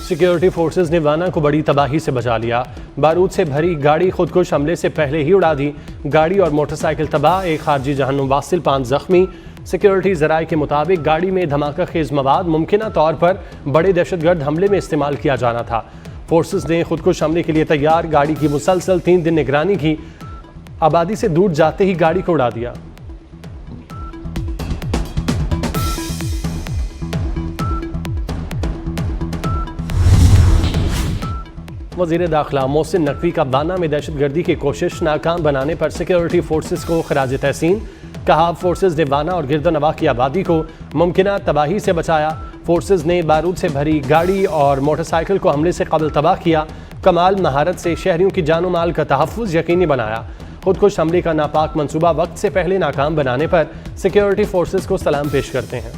Security forces ने वाना को बड़ी तबाही से बचा लिया। बारूद से भरी गाड़ी खुदकुश हमले से पहले ही उड़ा दी। गाड़ी और मोटरसाइकिल तबाह, एक खारजी जहन्नुम वासिल, 5 जख्मी। सिक्योरिटी ज़राए के मुताबिक गाड़ी में धमाका खेज मवाद मुमकिन तौर पर बड़े दहशतगर्द हमले में इस्तेमाल किया जाना था। फोर्सेज ने खुदकुश हमले के लिए तैयार गाड़ी की मुसलसल 3 दिन निगरानी की। आबादी से दूर जाते ही गाड़ी को उड़ा दिया। वज़ीर दाखिला मोहसिन नकवी का बाना में दहशतगर्दी की कोशिश नाकाम बनाने पर सिक्योरिटी फोर्सेज को खराज तहसीन। कहा, फोर्सेज ने वाना और गिरदोनवा की आबादी को मुमकिन तबाही से बचाया। फोर्सेज ने बारूद से भरी गाड़ी और मोटरसाइकिल को हमले से कबल तबाह किया। कमाल महारत से शहरियों की जानो माल का तहफ़्फ़ुज़ यकीनी बनाया। खुदकुश हमले का नापाक मंसूबा वक्त से पहले नाकाम बनाने पर सिक्योरिटी फोर्सेज को सलाम पेश करते हैं।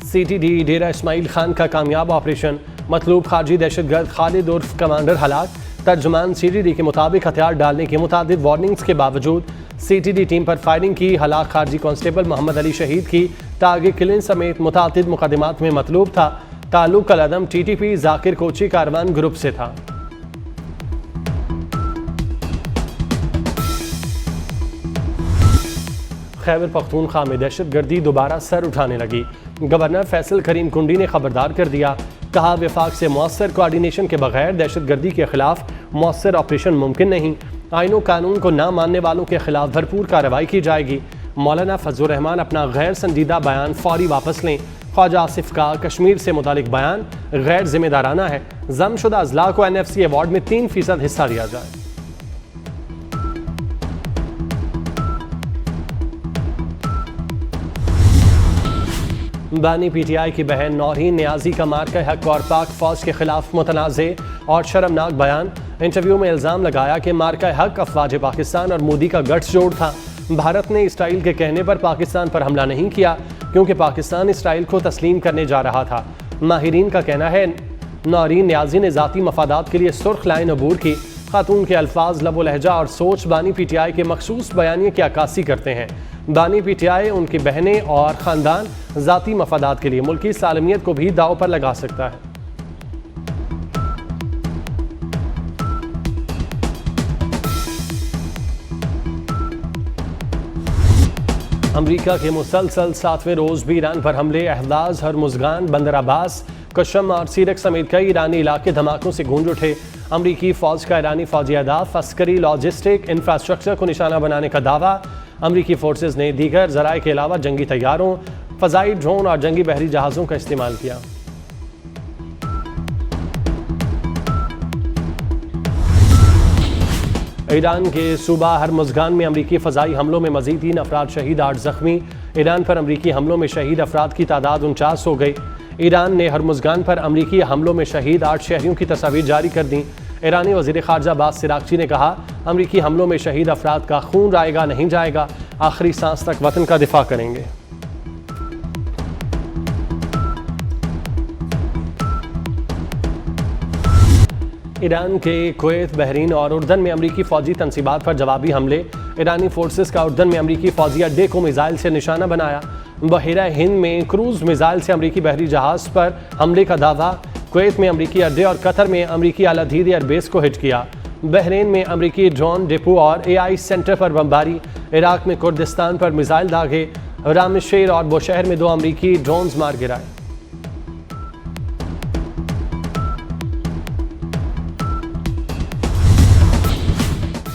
CTD डेरा इस्माइल खान का कामयाब ऑपरेशन। मतलूब खारजी दहशतगर्द खालिद उर्फ कमांडर हलाक। तर्जुमान CTD के मुताबिक हथियार डालने की मुतादिद वार्निंग्स के बावजूद CTD टीम पर फायरिंग की। हलाक खारजी कांस्टेबल मोहम्मद अली शहीद की तागे किलिंग समेत मुतादिद मुकदमात में मतलूब था। ताल्लुक कलअदम TTP जाकिर कोची कारवान ग्रुप से था। खैबर पख्तूनख्वा में दहशतगर्दी दोबारा सर उठाने लगी। गवर्नर फैसल करीम कुंडी ने खबरदार कर दिया। कहा, वफाक से मौसर कोऑर्डिनेशन के बगैर दहशतगर्दी के खिलाफ मौसर ऑपरेशन मुमकिन नहीं। आईनो कानून को ना मानने वालों के खिलाफ भरपूर कार्रवाई की जाएगी। मौलाना फजलुर रहमान अपना गैर संजीदा बयान फौरी वापस लें। ख्वाजा आसिफ का कश्मीर से मुतालिक बयान गैर जिम्मेदाराना है। जमशुदा अजला को NFC अवार्ड में 3% हिस्सा दिया जाए। बानी PTI की बहन नौरीन नियाजी का मार्का हक और पाक फौज के खिलाफ मुतनाज़े और शर्मनाक बयान। इंटरव्यू में इल्ज़ाम लगाया कि मार्का हक अफवाज पाकिस्तान और मोदी का गठजोड़ था। भारत ने इसराइल के कहने पर पाकिस्तान पर हमला नहीं किया क्योंकि पाकिस्तान इसराइल को तस्लीम करने जा रहा था। माहिरीन का कहना है नौरीन नियाजी ने ज़ाती मफादात के लिए सुर्ख लाइन अबूर की। खातून के अल्फाज, लबो लहजा और सोच बानी PTI के मखसूस बयानिए की अक्कासी करते हैं। बानी PTI, उनकी बहनें और ख़ानदान ज़ाती मफादात के लिए मुल्की सालमियत को भी दाव पर लगा सकता है। अमरीका के मुसलसल 7वें रोज़ भी ईरान पर हमले। अहदाज, हरमुज़गान, बंदर अब्बास, कशम और सीरक समेत कई ईरानी इलाके धमाकों से गूंज उठे। अमरीकी फ़ौज का ईरानी फ़ौजी अहदाफ, अस्करी, लॉजिस्टिक इंफ्रास्ट्रक्चर को निशाना बनाने का दावा। अमरीकी फोर्सेज ने दीगर ज़राए के अलावा जंगी तैयारों, फ़ज़ाई ड्रोन और जंगी बहरी जहाज़ों का इस्तेमाल किया। ईरान के सूबा हरमुज़गान में अमरीकी फ़ज़ाई हमलों में मज़ीद 3 अफराद शहीद, 8 ज़ख्मी। ईरान पर अमरीकी हमलों में शहीद अफराद की तादाद 49 हो गई। ईरान ने हरमुज़गान पर अमरीकी हमलों में शहीद 8 शहरियों की तस्वीर जारी कर दी। ईरानी वज़ीर ख़ारजा अब्बास सिरागची ने कहा, अमरीकी हमलों में शहीद अफराद का खून रायगा नहीं जाएगा, आखिरी सांस तक वतन का दिफा करेंगे। ईरान के कुवैत, बहरीन और उर्दन में अमरीकी फ़ौजी तनसीबात पर जवाबी हमले। ईरानी फोर्सेस का उर्दन में अमरीकी फ़ौजी अड्डे को मिसाइल से निशाना बनाया। बहरा हिंद में क्रूज़ मिसाइल से अमरीकी बहरी जहाज़ पर हमले का दावा। कुवैत में अमरीकी अड्डे और कतर में अमरीकी आलाधीर एयरबेस को हिट किया। बहरीन में अमरीकी ड्रोन डिपो और AI सेंटर पर बमबारी। इराक में कुर्दिस्तान पर मिसाइल दागे। रामशेर और बुशहर में 2 अमरीकी ड्रोन्स मार गिराए।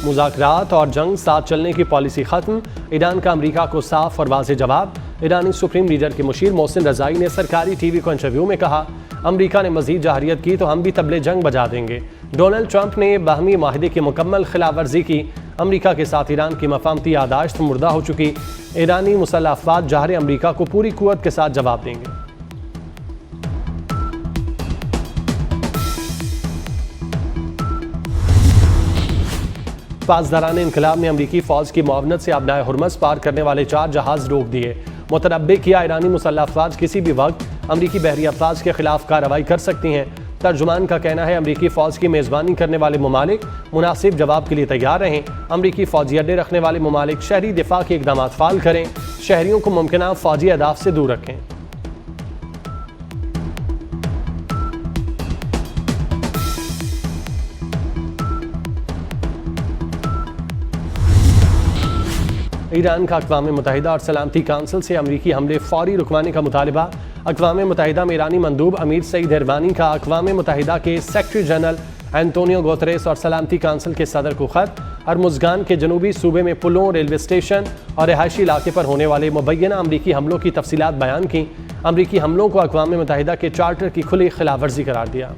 मुज़ाकरात और जंग साथ चलने की पॉलिसी ख़त्म। ईरान का अमरीका को साफ और वाज़ेह जवाब। ईरानी सुप्रीम लीडर के मुशीर मोहसिन रज़ाई ने सरकारी TV को इंटरव्यू में कहा, अमरीका ने मज़ीद जहरियत की तो हम भी तबले जंग बजा देंगे। डोनाल्ड ट्रंप ने बाहमी माहिदे की मुकम्मल खिलाफवर्जी की। अमरीका के साथ ईरान की मफाहमती यादाश्त मुर्दा हो चुकी। ईरानी मुसल्लह अफवाज जहर अमरीका को पूरी कुव्वत के साथ जवाब देंगे। पासदारान इनकलाब ने अमरीकी फ़ौज की मुआवनत से अबनाए हुर्मस पार करने वाले 4 जहाज़ रोक दिए। मुतनब्बे किया ईरानी मुसल्लह अफवाज किसी भी वक्त अमरीकी बहरी अफवाज के खिलाफ कार्रवाई कर सकती हैं। तर्जुमान का कहना है अमरीकी फ़ौज की मेज़बानी करने वाले ममालिक मुनासिब जवाब के लिए तैयार रहें। अमरीकी फ़ौजी अड्डे रखने वाले ममालिक शहरी दिफा के इकदाम फ़ाल करें, शहरियों को मुमकिन फ़ौजी अहदाफ से दूर रखें। ईरान का अक़वाम मुत्तहिदा और सलामती काउंसिल से अमरीकी हमले फौरी रुकवाने का मुतालबा। अक़वाम मुत्तहिदा में ईरानी मंदूब अमीर सईद इरवानी का अक़वाम मुत्तहिदा के सेक्रेटरी जनरल एंटोनियो गुतेरेस और सलामती काउंसिल के सदर को ख़त। हरमुज़गान के जनूबी सूबे में पुलों, रेलवे स्टेशन और रिहायशी इलाके पर होने वाले मुबैना अमरीकी हमलों की तफसीलात बयान की। अमरीकी हमलों को अक़वाम मुत्तहिदा के चार्टर की खुली खिलाफ वर्जी करार दिया।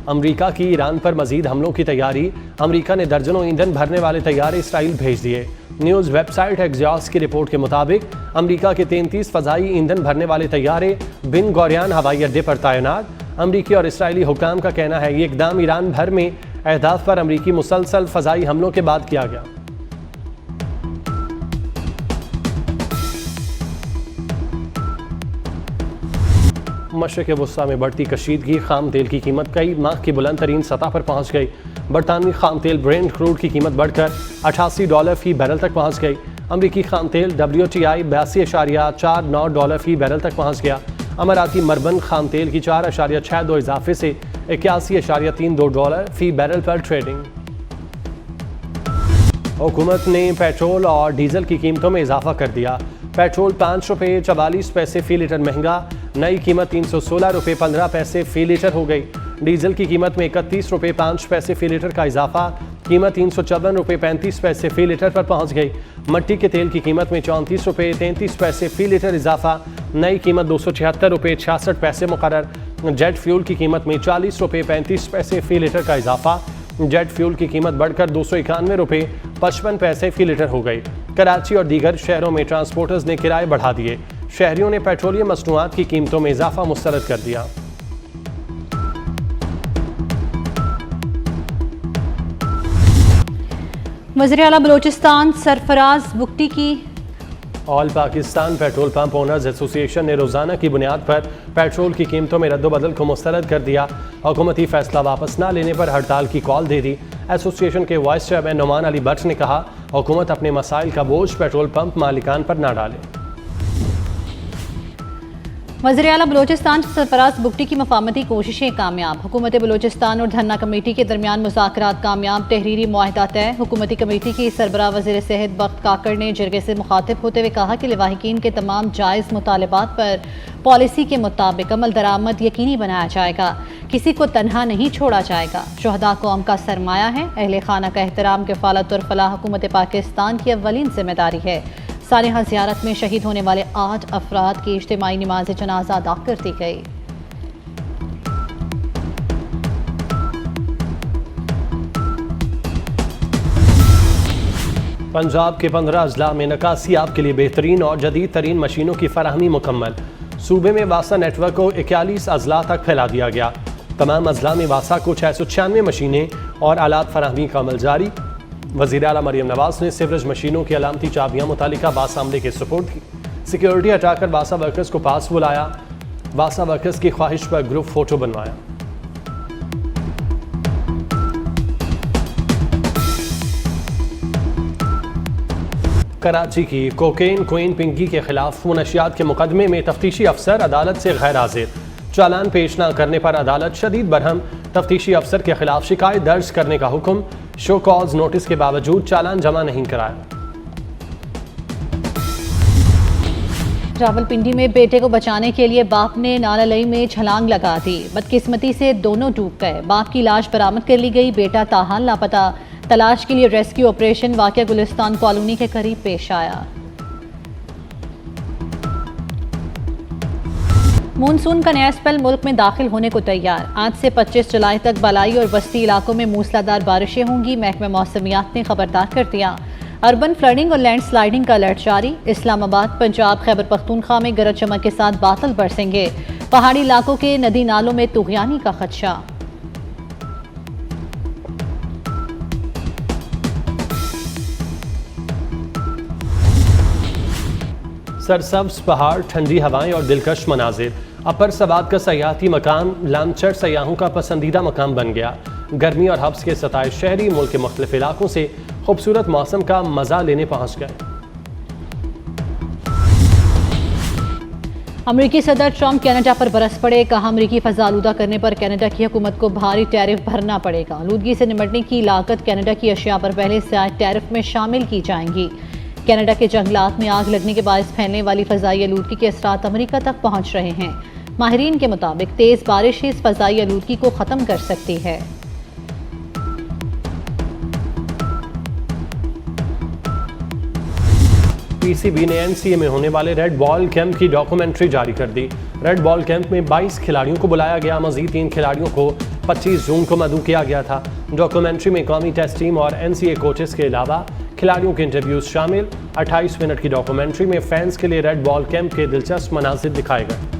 अमरीका की ईरान पर मजीद हमलों की तैयारी। अमरीका ने दर्जनों ईंधन भरने वाले तैयारे इसराइल भेज दिए। न्यूज़ वेबसाइट एक्सियोस की रिपोर्ट के मुताबिक अमरीका के 33 फ़ज़ाई ईंधन भरने वाले तैयारे बिन गौरियान हवाई अड्डे पर तैनात। अमरीकी और इसराइली हुकाम का कहना है ये इकदाम ईरान भर में अहदाफ पर अमरीकी मुसलसल फ़ज़ाई हमलों के बाद किया गया। मशरक़ वस्ता में बढ़ती कशीदगी, खाम तेल की कीमत कई माह की बुलंद तरीन सतह पर पहुँच गई। बरतानवी खाम तेल ब्रेंट क्रूड की कीमत बढ़कर $88 फी बैरल तक पहुँच गई। अमरीकी खाम तेल WTI $82.49 फी बैरल तक पहुँच गया। अमाराती मरबन खाम तेल की 4.62 इजाफे से $81.32 फी बैरल पर ट्रेडिंग। हुकूमत ने पेट्रोल और डीजल की कीमतों में इजाफा कर दिया। पेट्रोल ₹5.44 फी लीटर महंगा, नई कीमत ₹316.15 फी लीटर हो गई। डीजल की कीमत में ₹31.05 फी लीटर का इजाफा, कीमत ₹354.35 फी लीटर पर पहुंच गई। मट्टी के तेल की कीमत में ₹34.33 फी लीटर इजाफा, नई कीमत ₹276.66 मुकर्रर। जेट फ्यूल की कीमत में ₹40.35 फी लीटर का इजाफा, जेट फ्यूल की कीमत बढ़कर $291.55 फी लीटर हो गई। कराची और दीगर शहरों में ट्रांसपोर्टर्स ने किराए बढ़ा दिए। शहरियों ने पेट्रोलियम मसनूआत की कीमतों में इजाफा मुस्तरद कर दिया। वज़ीर आला बलोचिस्तान सरफराज बुगटी की all Pakistan petrol pump owners association ने रोज़ाना की बुनियाद पर पेट्रोल की कीमतों में रद्दबदल को मुस्तरद कर दिया। हुकूमती फैसला वापस न लेने पर हड़ताल की कॉल दे दी। एसोसिएशन के वाइस चेयरमैन नुमान अली भट्ट ने कहा, हुकूमत अपने मसाइल का बोझ पेट्रोल पंप मालिकान पर न डाले। वज़ीर आला बलोचिस्तान सरफराज बुगटी की मफामती कोशिशें कामयाब। हुकूमत बलोचिस्तान और धन्ना कमेटी के दरमियान मुज़ाकरात कामयाब, तहरीरी मुआहिदा तय। हुकूमती कमेटी की सरबराह वज़ीर सेहत बख्त काकड़ ने जिरगे से मुखातिब होते हुए कहा कि लवाहिकीन के तमाम जायज़ मुतालबात पर पॉलिसी के मुताबिक अमल दरामद यकीनी बनाया जाएगा। किसी को तनहा नहीं छोड़ा जाएगा। शुहदा कौम का सरमाया है। अहले खाना का एहतराम, किफ़ालत और फलाह हुकूमत पाकिस्तान की अव्वलीन जिम्मेदारी है। सालिहा ज़ियारत में शहीद होने वाले 8 अफराद की इज्तिमाई नमाज जनाजा अदा कर दी गई। पंजाब के 15 अजला में नकासियाब के लिए बेहतरीन और जदीद तरीन मशीनों की फराहमी मुकम्मल। सूबे में वासा नेटवर्क को 41 अजला तक फैला दिया गया। तमाम अजला में वासा को 696 मशीनें और आलात फराहमी का अमल जारी। वज़ीर आला मरियम नवाज ने सिवरेज मशीनों की अलामती चाबियाँ मुतालिका वासा अमले के सुपुर्द की। सिक्योरिटी हटाकर वासा वर्कर्स को पास बुलाया। वासा वर्कर्स की ख्वाहिश पर ग्रुप फोटो बनवाया। कराची की कोकेन क्वीन पिंकी के खिलाफ मुनशियात के मुकदमे में तफ्तीशी अफसर अदालत से गैर हाजिर। चालान पेश न करने पर अदालत शदीद बरहम। तफ्तीशी अफसर के खिलाफ शिकायत दर्ज करने का हुक्म। शो कॉज नोटिस के बावजूद चालान जमा नहीं कराया। रावलपिंडी में बेटे को बचाने के लिए बाप ने नालालई में छलांग लगा दी। बदकिस्मती से दोनों डूब गए। बाप की लाश बरामद कर ली गई, बेटा ताहाल लापता। तलाश के लिए रेस्क्यू ऑपरेशन वाक़या गुलिस्तान कॉलोनी के करीब पेश आया। मानसून का नया स्पेल मुल्क में दाखिल होने को तैयार। आज से 25 जुलाई तक बलाई और बस्ती इलाकों में मूसलाधार बारिशें होंगी। महकमा मौसमियात ने खबरदार कर दिया। अर्बन फ्लडिंग और लैंड स्लाइडिंग का अलर्ट जारी। इस्लामाबाद, पंजाब, खैबर पख्तूनख्वा में गरज चमक के साथ बादल बरसेंगे। पहाड़ी इलाकों के नदी नालों में तुग़यानी का खदशा। सरसब्ज पहाड़, ठंडी हवाएं और दिलकश मनाजिर। अपर सवाद का सयाहती मकाम लामचर सयाहों का पसंदीदा मकाम बन गया। गर्मी और हब्स के 27 शहरी मुल्क के मुख्तलिफ इलाकों से खूबसूरत मौसम का मजा लेने पहुंच गए। अमेरिकी सदर ट्रंप कनाडा पर बरस पड़े। कहा, अमेरिकी फजा आलूदा करने पर कनाडा की हुकूमत को भारी टैरिफ भरना पड़ेगा। आलूदगी से निपटने की लागत कनाडा की अशिया पर पहले से आए टैरिफ में शामिल की जाएंगी। कनाडा के जंगलात में आग लगने के बायस फैलने वाली फजाई आलूदगी के असरात अमेरिका तक पहुंच रहे हैं। माहिरीन के मुताबिक तेज बारिश ही इस फजाई आलूदगी को खत्म कर सकती है। पीसीबी ने एनसीए में होने वाले रेड बॉल कैंप की डॉक्यूमेंट्री जारी कर दी। रेड बॉल कैंप में 22 खिलाड़ियों को बुलाया गया। मजीद 3 खिलाड़ियों को 25 जून को मदऊ किया गया था। डॉक्यूमेंट्री में कौमी टेस्ट टीम और एनसीए कोचेस के अलावा खिलाड़ियों के इंटरव्यूज शामिल। 28 मिनट की डॉक्यूमेंट्री में फैंस के लिए रेड बॉल कैंप के दिलचस्प मनाजिर दिखाए गए।